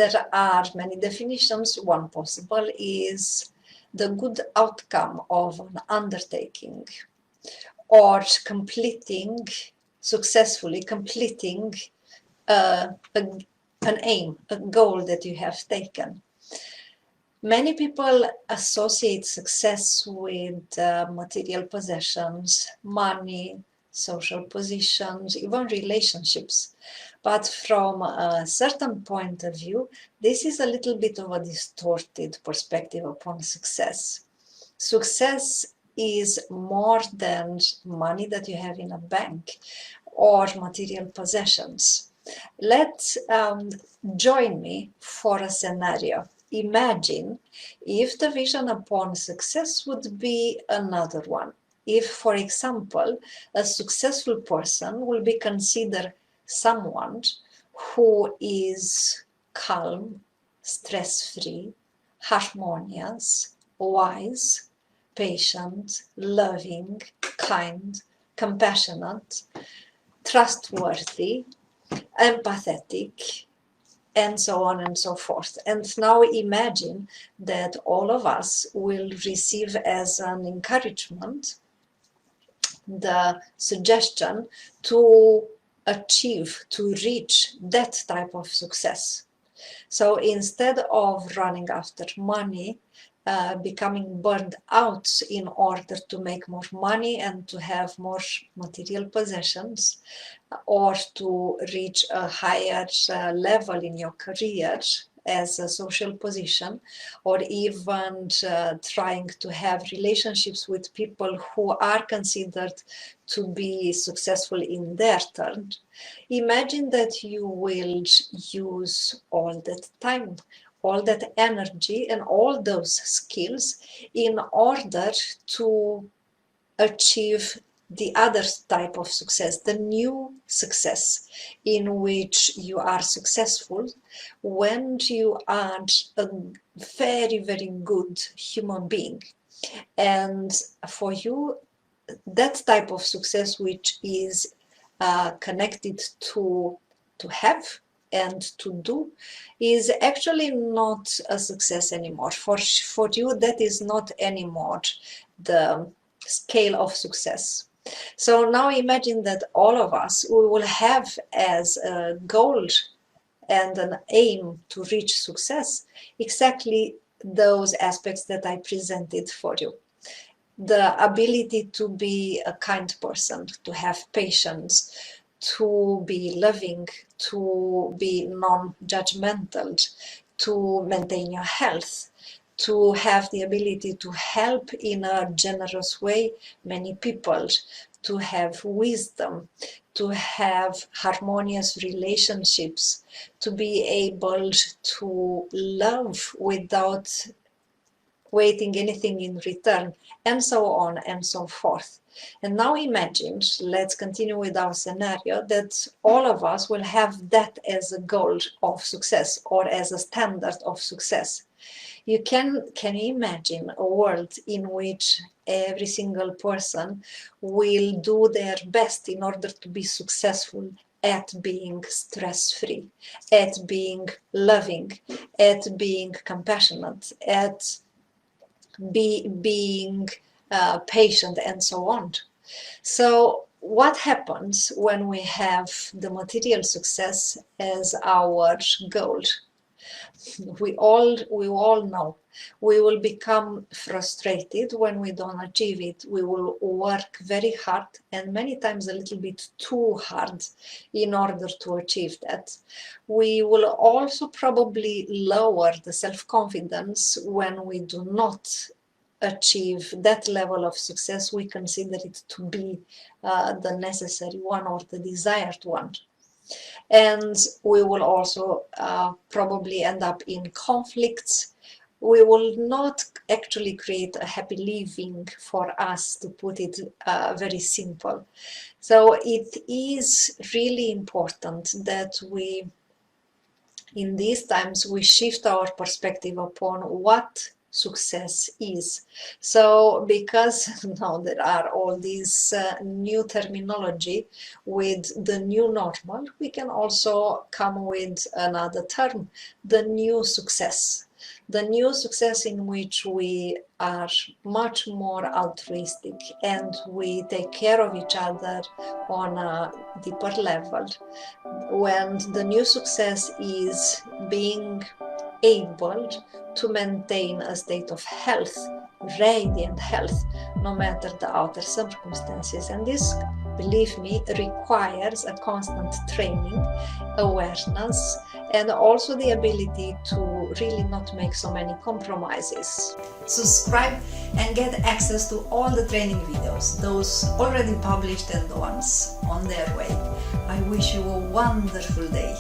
there are many definitions. One possible is the good outcome of an undertaking, or successfully completing an aim, a goal that you have taken. Many people associate success with material possessions, money, social positions, even relationships. But from a certain point of view, this is a little bit of a distorted perspective upon success. Success is more than money that you have in a bank or material possessions. Let's join me for a scenario. Imagine if the vision upon success would be another one. If, for example, a successful person will be considered someone who is calm, stress-free, harmonious, wise, patient, loving, kind, compassionate, trustworthy, empathetic, and so on and so forth. And now imagine that all of us will receive as an encouragement the suggestion to achieve, to reach that type of success. So instead of running after money, becoming burned out in order to make more money and to have more material possessions, or to reach a higher level in your career as a social position, or even trying to have relationships with people who are considered to be successful in their turn. Imagine that you will use all that time, all that energy and all those skills in order to achieve the other type of success, the new success, in which you are successful when you are a very, very good human being. And for you, that type of success, which is connected to have and to do, is actually not a success anymore. For you, that is not anymore the scale of success. So now imagine that all of us, we will have as a goal and an aim to reach success exactly those aspects that I presented for you. The ability to be a kind person, to have patience, to be loving, to be non-judgmental, to maintain your health, to have the ability to help in a generous way many people, to have wisdom, to have harmonious relationships, to be able to love without waiting anything in return, and so on and so forth. And now imagine, let's continue with our scenario, that all of us will have that as a goal of success or as a standard of success. You can you imagine a world in which every single person will do their best in order to be successful at being stress-free, at being loving, at being compassionate, at being patient, and so on. So what happens when we have the material success as our goal? We all know we will become frustrated when we don't achieve it. We will work very hard, and many times a little bit too hard, in order to achieve that. We will also probably lower the self-confidence when we do not achieve that level of success we consider it to be the necessary one or the desired one. And we will also probably end up in conflicts. We will not actually create a happy living, for us, to put it very simple. So it is really important that we, in these times, we shift our perspective upon what success is. So because now there are all these new terminology with the new normal, we can also come with another term, the new success. The new success in which we are much more altruistic and we take care of each other on a deeper level. When the new success is being able to maintain a state of health, radiant health, no matter the outer circumstances. And this, believe me, requires a constant training, awareness, and also the ability to really not make so many compromises. Subscribe and get access to all the training videos, those already published and the ones on their way. I wish you a wonderful day.